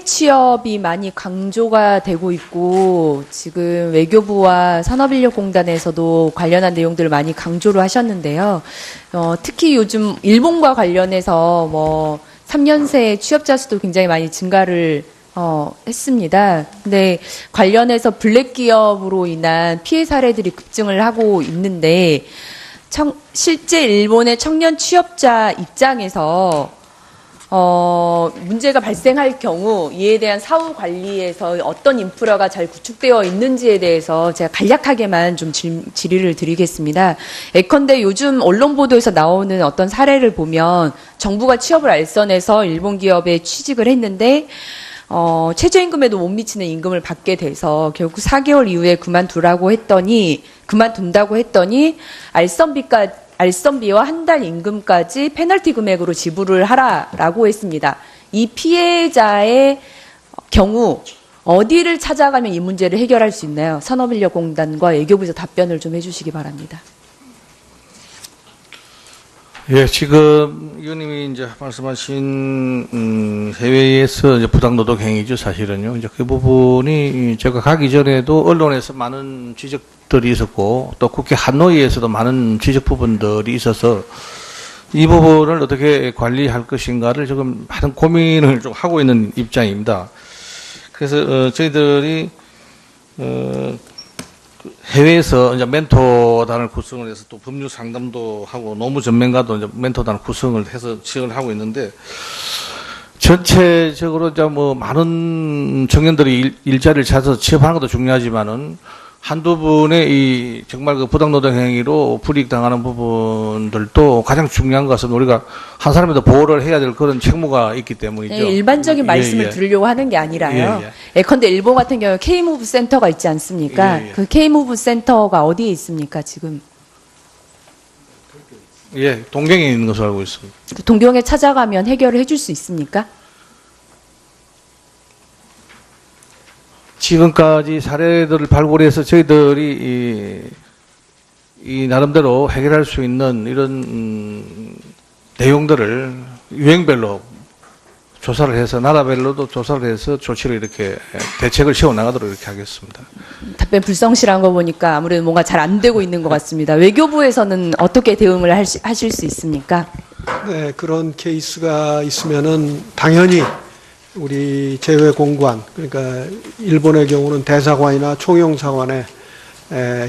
취업이 많이 강조가 되고 있고 지금 외교부와 산업인력공단에서도 관련한 내용들을 많이 강조를 하셨는데요. 특히 요즘 일본과 관련해서 뭐 3년새 취업자 수도 굉장히 많이 증가를 했습니다. 근데 관련해서 블랙 기업으로 인한 피해 사례들이 급증을 하고 있는데 실제 일본의 청년 취업자 입장에서 문제가 발생할 경우 이에 대한 사후 관리에서 어떤 인프라가 잘 구축되어 있는지에 대해서 제가 간략하게만 좀 질의를 드리겠습니다. 예컨대 요즘 언론 보도에서 나오는 어떤 사례를 보면 정부가 취업을 알선해서 일본 기업에 취직을 했는데 최저임금에도 못 미치는 임금을 받게 돼서 결국 4개월 이후에 그만둔다고 했더니 알선비와 한 달 임금까지 페널티 금액으로 지불을 하라라고 했습니다. 이 피해자의 경우 어디를 찾아가면 이 문제를 해결할 수 있나요? 산업인력공단과 외교부에서 답변을 좀 해주시기 바랍니다. 예, 지금 의원님이 이제 말씀하신 해외에서 이제 부당노동 행위죠, 사실은요. 이제 그 부분이 제가 가기 전에도 언론에서 많은 지적들이 있었고 또 국회 한노위에서도 많은 지적 부분들이 있어서 이 부분을 어떻게 관리할 것인가를 지금 많은 고민을 좀 하고 있는 입장입니다. 그래서 저희들이 해외에서 이제 멘토단을 구성을 해서 또 법률 상담도 하고 노무 전문가도 이제 멘토단을 구성을 해서 지원을 하고 있는데 전체적으로 이제 뭐 많은 청년들이 일자리를 찾아서 취업하는 것도 중요하지만은 한두 분의 이 정말 그 부당노동 행위로 불이익 당하는 부분들도 가장 중요한 것은 우리가 한 사람에 더 보호를 해야 될 그런 책무가 있기 때문이죠. 네, 일반적인 말씀을 드리려고 하는 게 아니라요. 예컨대 일본 같은 경우 K무브 센터가 있지 않습니까? 그 K무브 센터가 어디에 있습니까, 지금? 예, 동경에 있는 것으로 알고 있습니다. 동경에 찾아가면 해결을 해줄 수 있습니까? 지금까지 사례들을 발굴해서 저희들이 이 나름대로 해결할 수 있는 이런 내용들을 유형별로 조사를 해서 나라별로도 조사를 해서 조치를 이렇게 대책을 세워 나가도록 이렇게 하겠습니다. 답변 불성실한 거 보니까 아무래도 뭔가 잘 안 되고 있는 것 같습니다. 외교부에서는 어떻게 대응을 하실 수 있습니까? 네, 그런 케이스가 있으면은 당연히 우리 재외공관, 그러니까 일본의 경우는 대사관이나 총영사관에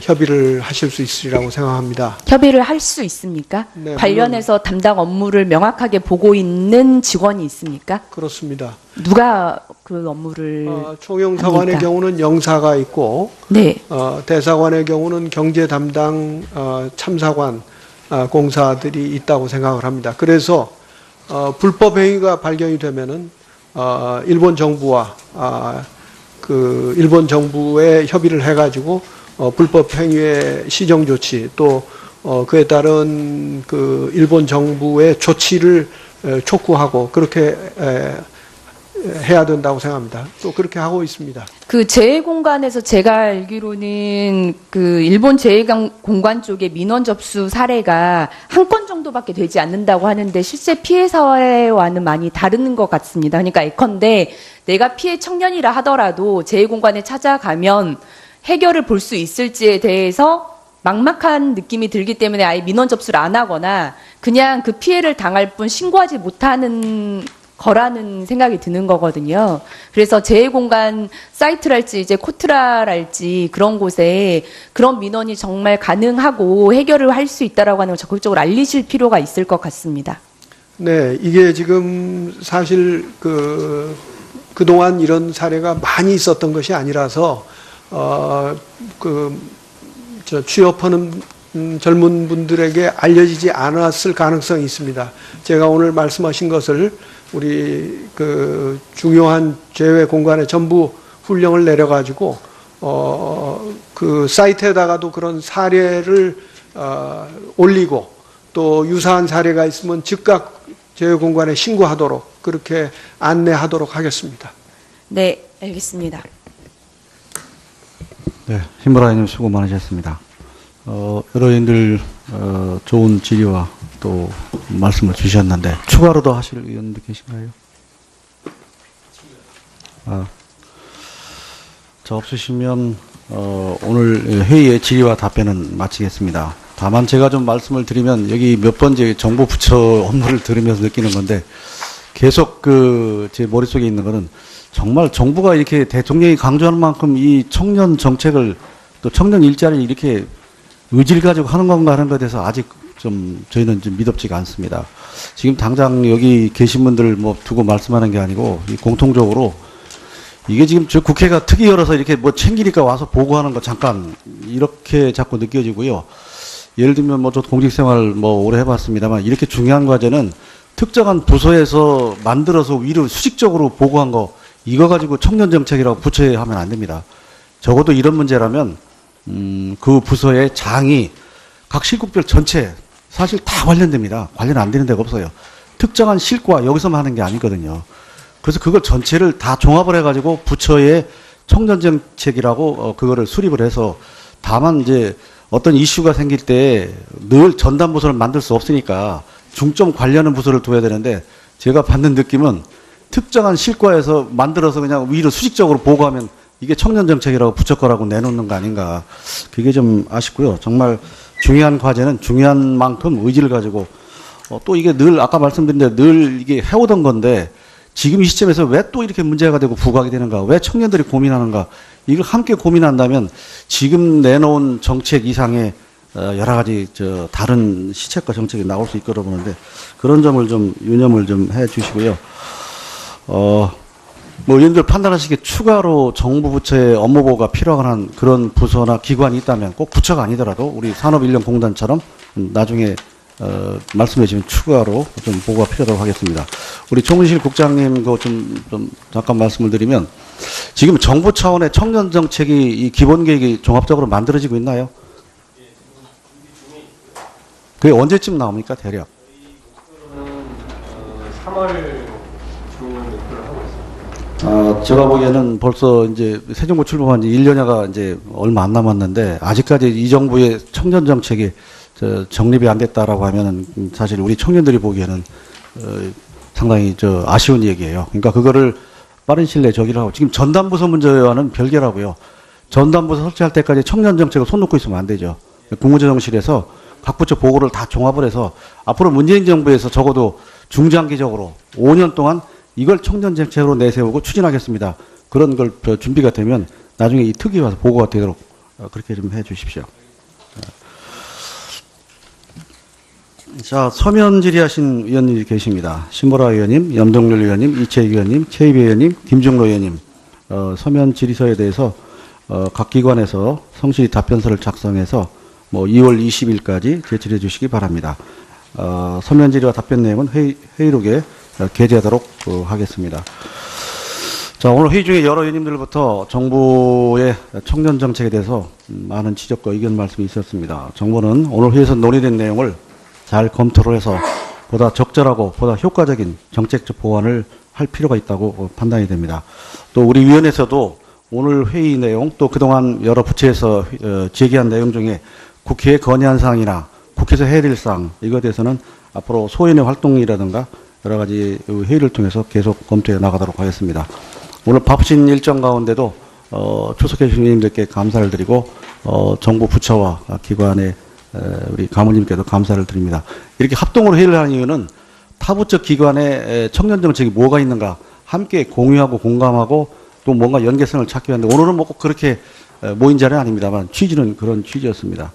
협의를 하실 수 있으리라고 생각합니다. 협의를 할 수 있습니까? 네, 관련해서 담당 업무를 명확하게 보고 있는 직원이 있습니까? 그렇습니다. 누가 그 업무를 총영사관의 합니까? 경우는 영사가 있고, 네. 대사관의 경우는 경제 담당 참사관 공사들이 있다고 생각을 합니다. 그래서 불법 행위가 발견이 되면은 일본 정부와 그 일본 정부에 협의를 해가지고 불법 행위의 시정 조치 또 그에 따른 그 일본 정부의 조치를 촉구하고 그렇게 해야 된다고 생각합니다. 또 그렇게 하고 있습니다. 그 재해공관에서 제가 알기로는 그 일본 재해공관 쪽의 민원 접수 사례가 한 건 정도밖에 되지 않는다고 하는데 실제 피해 사례와는 많이 다른 것 같습니다. 그러니까 예컨대 내가 피해 청년이라 하더라도 재해공관에 찾아가면 해결을 볼 수 있을지에 대해서 막막한 느낌이 들기 때문에 아예 민원 접수를 안 하거나 그냥 그 피해를 당할 뿐 신고하지 못하는 거라는 생각이 드는 거거든요. 그래서 재해공간 사이트랄지 이제 코트라랄지 그런 곳에 그런 민원이 정말 가능하고 해결을 할 수 있다라고 하는 걸 적극적으로 알리실 필요가 있을 것 같습니다. 네, 이게 지금 사실 그동안 이런 사례가 많이 있었던 것이 아니라서 취업하는 젊은 분들에게 알려지지 않았을 가능성이 있습니다. 제가 오늘 말씀하신 것을 우리 그 중요한 재외 공간에 전부 훈령을 내려가지고 그 사이트에다가도 그런 사례를 올리고 또 유사한 사례가 있으면 즉각 재외 공간에 신고하도록 그렇게 안내하도록 하겠습니다. 네, 알겠습니다. 네, 신보라 의원님 수고 많으셨습니다. 여러 의원들 좋은 질의와 또 말씀을 주셨는데 추가로 더 하실 의원들 계신가요? 저 없으시면 오늘 회의의 질의와 답변은 마치겠습니다. 다만 제가 좀 말씀을 드리면 여기 몇 번째 정부 부처 업무를 들으면서 느끼는 건데 계속 제 머릿속에 있는 거는 정말 정부가 이렇게 대통령이 강조하는 만큼 이 청년 정책을 또 청년 일자리를 이렇게 의지를 가지고 하는 건가 하는 것에 대해서 아직 좀 저희는 좀 믿음지가 않습니다. 지금 당장 여기 계신 분들 뭐 두고 말씀하는 게 아니고 이 공통적으로 이게 지금 저 국회가 특위 열어서 이렇게 뭐 챙기니까 와서 보고하는 거 잠깐 이렇게 자꾸 느껴지고요. 예를 들면 뭐 저 공직생활 뭐 오래 해봤습니다만 이렇게 중요한 과제는 특정한 부서에서 만들어서 위로 수직적으로 보고한 거 이거 가지고 청년 정책이라고 부처에 하면 안 됩니다. 적어도 이런 문제라면 그 부서의 장이 각 실국별 전체 사실 다 관련됩니다. 관련 안 되는 데가 없어요. 특정한 실과 여기서만 하는 게 아니거든요. 그래서 그걸 전체를 다 종합을 해가지고 부처의 청년 정책이라고 그거를 수립을 해서 다만 이제 어떤 이슈가 생길 때 늘 전담 부서를 만들 수 없으니까 중점 관련한 부서를 둬야 되는데 제가 받는 느낌은 특정한 실과에서 만들어서 그냥 위로 수직적으로 보고하면 이게 청년 정책이라고 부처 거라고 내놓는 거 아닌가. 그게 좀 아쉽고요. 정말 중요한 과제는 중요한 만큼 의지를 가지고 또 이게 늘 아까 말씀드린 대로 늘 이게 해오던 건데 지금 이 시점에서 왜 또 이렇게 문제가 되고 부각이 되는가? 왜 청년들이 고민하는가? 이걸 함께 고민한다면 지금 내놓은 정책 이상의 여러 가지 다른 시책과 정책이 나올 수 있거라 보는데 그런 점을 좀 유념을 좀 해 주시고요. 뭐 의원들 판단하시기에 추가로 정부 부처의 업무 보고가 필요한 그런 부서나 기관이 있다면 꼭 부처가 아니더라도 우리 산업인력공단처럼 나중에 말씀해 주시면 추가로 좀 보고가 필요하다고 하겠습니다. 우리 총리실 국장님 그거 좀 잠깐 말씀을 드리면 지금 정부 차원의 청년 정책이 이 기본 계획이 종합적으로 만들어지고 있나요? 그게 언제쯤 나옵니까, 대략? 3월 중을 목표로 하고 있습니다. 제가 보기에는 벌써 이제 새 정부 출범한 지 1년여가 이제 얼마 안 남았는데 아직까지 이 정부의 청년 정책이 정립이 안 됐다라고 하면은 사실 우리 청년들이 보기에는 상당히 아쉬운 얘기예요. 그러니까 그거를 빠른 시일 내에 저기를 하고 지금 전담부서 문제와는 별개라고요. 전담부서 설치할 때까지 청년 정책을 손 놓고 있으면 안 되죠. 국무조정실에서 각 부처 보고를 다 종합을 해서 앞으로 문재인 정부에서 적어도 중장기적으로 5년 동안 이걸 청년 정책으로 내세우고 추진하겠습니다. 그런 걸 준비가 되면 나중에 이 특위 와서 보고가 되도록 그렇게 좀 해 주십시오. 자, 서면 질의하신 의원님이 계십니다. 신보라 의원님, 염동열 의원님, 이채익 의원님, 최희배 의원님, 김종로 의원님 서면 질의서에 대해서 각 기관에서 성실히 답변서를 작성해서 2월 20일까지 제출해 주시기 바랍니다. 서면 질의와 답변 내용은 회의록에 게재하도록 하겠습니다. 자, 오늘 회의 중에 여러 의원님들부터 정부의 청년 정책에 대해서 많은 지적과 의견 말씀이 있었습니다. 정부는 오늘 회의에서 논의된 내용을 잘 검토를 해서 보다 적절하고 보다 효과적인 정책적 보완을 할 필요가 있다고 판단이 됩니다. 또 우리 위원회에서도 오늘 회의 내용 또 그동안 여러 부처에서 제기한 내용 중에 국회에 건의한 사항이나 국회에서 해야 될 사항 이거에 대해서는 앞으로 소위원회 활동이라든가 여러 가지 회의를 통해서 계속 검토해 나가도록 하겠습니다. 오늘 바쁘신 일정 가운데도出席해 주신 의원님들께 감사를 드리고 정부 부처와 기관의 우리 가무님께도 감사를 드립니다. 이렇게 합동으로 회의를 하는 이유는 타부처 기관의 청년 정책이 뭐가 있는가 함께 공유하고 공감하고 또 뭔가 연계성을 찾기 위한데 오늘은 뭐 꼭 그렇게 모인 자리는 아닙니다만 취지는 그런 취지였습니다.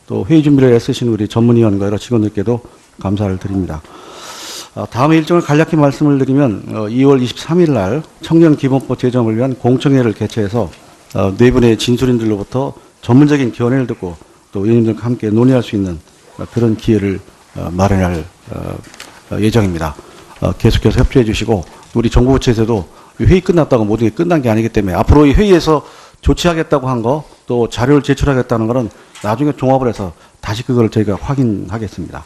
또 회의 준비를 애쓰신 우리 전문위원과 여러 직원들께도 감사를 드립니다. 다음 일정을 간략히 말씀을 드리면 2월 23일 날 청년기본법 제정을 위한 공청회를 개최해서 네 분의 진술인들로부터 전문적인 견해를 듣고 또 의원님들과 함께 논의할 수 있는 그런 기회를 마련할 예정입니다. 계속해서 협조해 주시고 우리 정부 부처에서도 회의 끝났다고 모든 게 끝난 게 아니기 때문에 앞으로 이 회의에서 조치하겠다고 한 거 또 자료를 제출하겠다는 거는 나중에 종합을 해서 다시 그걸 저희가 확인하겠습니다.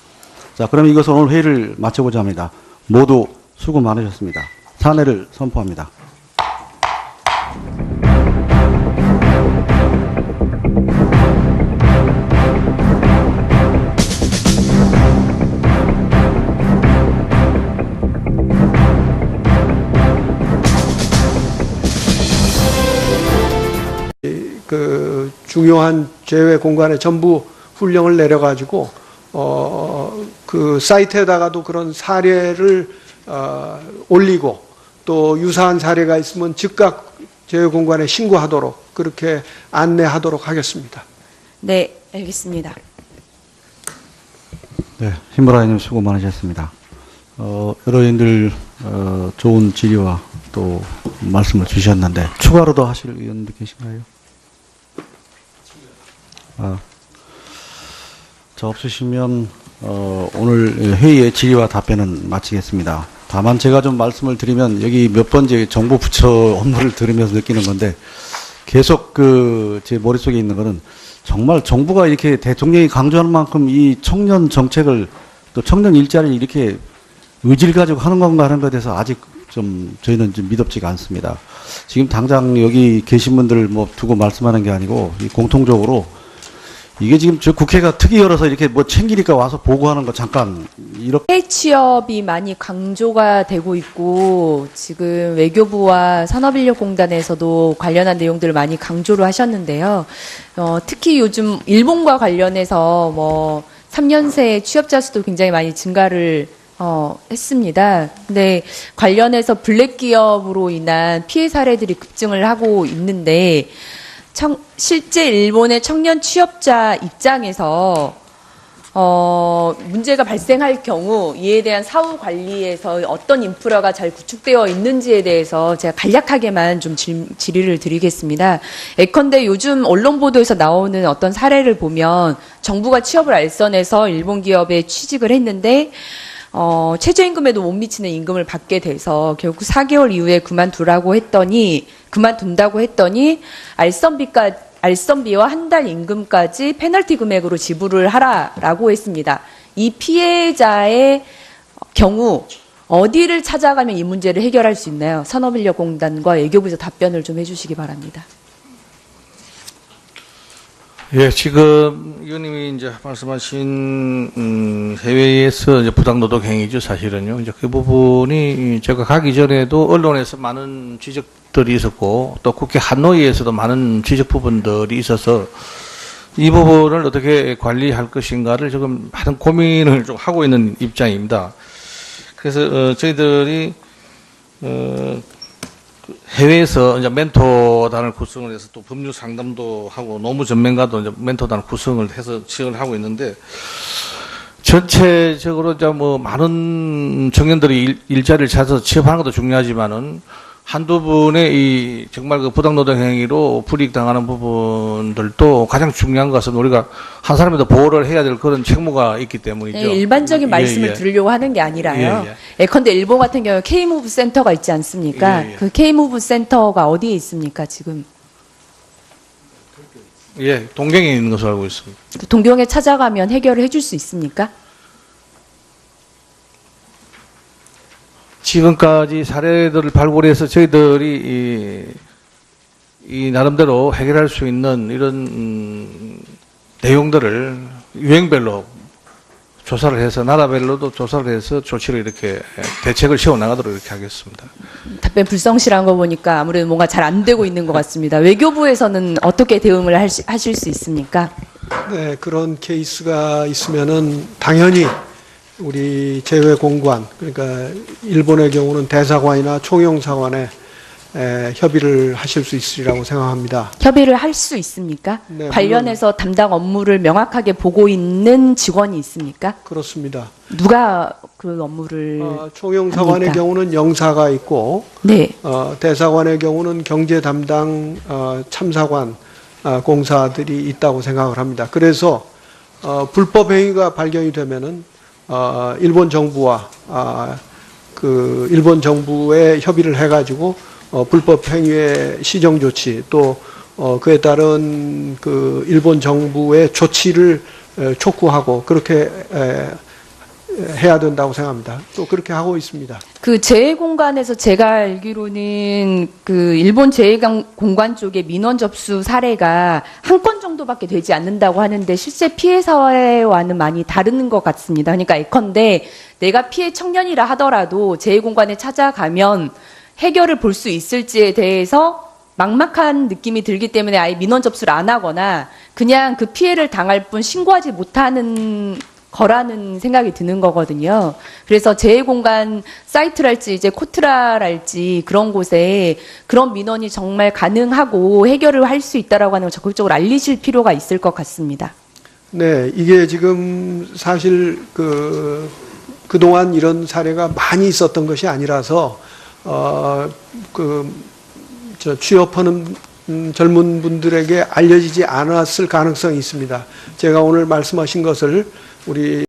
자, 그럼 이것은 오늘 회의를 마쳐보자 합니다. 모두 수고 많으셨습니다. 사내를 선포합니다. 그 중요한 재외 공간에 전부 훈령을 내려가지고 그 사이트에다가도 그런 사례를 올리고 또 유사한 사례가 있으면 즉각 재외 공간에 신고하도록 그렇게 안내하도록 하겠습니다. 네, 알겠습니다. 네, 힘보라 의원님 수고 많으셨습니다. 여러분들 좋은 질의와 또 말씀을 주셨는데 추가로 더 하실 의원님들 계신가요? 저 없으시면 오늘 회의의 질의와 답변은 마치겠습니다. 다만 제가 좀 말씀을 드리면 여기 몇 번째 정부 부처 업무를 들으면서 느끼는 건데 계속 제 머릿속에 있는 거는 정말 정부가 이렇게 대통령이 강조하는 만큼 이 청년 정책을 또 청년 일자리를 이렇게 의지를 가지고 하는 건가 하는 것에 대해서 아직 좀 저희는 좀 믿음지가 않습니다. 지금 당장 여기 계신 분들 뭐 두고 말씀하는 게 아니고 공통적으로 이게 지금 저 국회가 특위 열어서 이렇게 뭐 챙기니까 와서 보고하는 거 잠깐 이렇게 해외 취업이 많이 강조가 되고 있고 지금 외교부와 산업인력공단에서도 관련한 내용들을 많이 강조를 하셨는데요. 특히 요즘 일본과 관련해서 뭐 3년새 취업자 수도 굉장히 많이 증가를 했습니다. 근데 관련해서 블랙 기업으로 인한 피해 사례들이 급증을 하고 있는데 실제 일본의 청년 취업자 입장에서 문제가 발생할 경우 이에 대한 사후 관리에서 어떤 인프라가 잘 구축되어 있는지에 대해서 제가 간략하게만 좀 질의를 드리겠습니다. 예컨대 요즘 언론 보도에서 나오는 어떤 사례를 보면 정부가 취업을 알선해서 일본 기업에 취직을 했는데 최저임금에도 못 미치는 임금을 받게 돼서 결국 4개월 이후에 그만둔다고 했더니 알선비와 한 달 임금까지 페널티 금액으로 지불을 하라라고 했습니다. 이 피해자의 경우 어디를 찾아가면 이 문제를 해결할 수 있나요? 산업인력공단과 외교부에서 답변을 좀 해주시기 바랍니다. 예, 지금 의원님이 이제 말씀하신 해외에서 이제 부당노동 행위죠, 사실은요. 이제 그 부분이 제가 가기 전에도 언론에서 많은 지적들이 있었고 또 국회 한노위에서도 많은 지적 부분들이 있어서 이 부분을 어떻게 관리할 것인가를 지금 많은 고민을 좀 하고 있는 입장입니다. 그래서 저희들이 해외에서 이제 멘토단을 구성을 해서 또 법률 상담도 하고 노무 전문가도 이제 멘토단을 구성을 해서 지원을 하고 있는데 전체적으로 이제 뭐 많은 청년들이 일자리를 찾아서 취업하는 것도 중요하지만은 한두 분의 이 정말 그 부당노동 행위로 불이익 당하는 부분들도 가장 중요한 것은 우리가 한 사람에 더 보호를 해야 될 그런 책무가 있기 때문이죠. 네, 일반적인 말씀을 들으려고 하는 게 아니라요. 예컨대 일본 같은 경우 K무브 센터가 있지 않습니까? 그 K무브 센터가 어디에 있습니까, 지금? 예, 동경에 있는 것으로 알고 있습니다. 동경에 찾아가면 해결을 해줄 수 있습니까? 지금까지 사례들을 발굴해서 저희들이 이 나름대로 해결할 수 있는 이런 내용들을 유형별로 조사를 해서 나라별로도 조사를 해서 조치를 이렇게 대책을 세워 나가도록 이렇게 하겠습니다. 답변 불성실한 거 보니까 아무래도 뭔가 잘 안 되고 있는 것 같습니다. 외교부에서는 어떻게 대응을 하실 수 있습니까? 네, 그런 케이스가 있으면은 당연히 우리 재외 공관, 그러니까 일본의 경우는 대사관이나 총영사관에 협의를 하실 수 있으리라고 생각합니다. 협의를 할 수 있습니까? 네, 관련해서 담당 업무를 명확하게 보고 있는 직원이 있습니까? 그렇습니다. 누가 그 업무를 총영사관의 합니까? 경우는 영사가 있고, 네. 대사관의 경우는 경제 담당 참사관 공사들이 있다고 생각을 합니다. 그래서 불법 행위가 발견이 되면은 일본 정부와 그 일본 정부에 협의를 해가지고 불법 행위의 시정 조치 또 그에 따른 그 일본 정부의 조치를 촉구하고 그렇게 해야 된다고 생각합니다. 또 그렇게 하고 있습니다. 그 재해공간에서 제가 알기로는 그 일본 재해공간 쪽에 민원 접수 사례가 한 건 정도밖에 되지 않는다고 하는데 실제 피해 사례와는 많이 다른 것 같습니다. 그러니까 예컨대 내가 피해 청년이라 하더라도 재해공간에 찾아가면 해결을 볼 수 있을지에 대해서 막막한 느낌이 들기 때문에 아예 민원 접수를 안 하거나 그냥 그 피해를 당할 뿐 신고하지 못하는 거라는 생각이 드는 거거든요. 그래서 재해공간 사이트랄지 이제 코트라랄지 그런 곳에 그런 민원이 정말 가능하고 해결을 할 수 있다라고 하는 걸 적극적으로 알리실 필요가 있을 것 같습니다. 네, 이게 지금 사실 그동안 이런 사례가 많이 있었던 것이 아니라서, 취업하는 젊은 분들에게 알려지지 않았을 가능성이 있습니다. 제가 오늘 말씀하신 것을 우리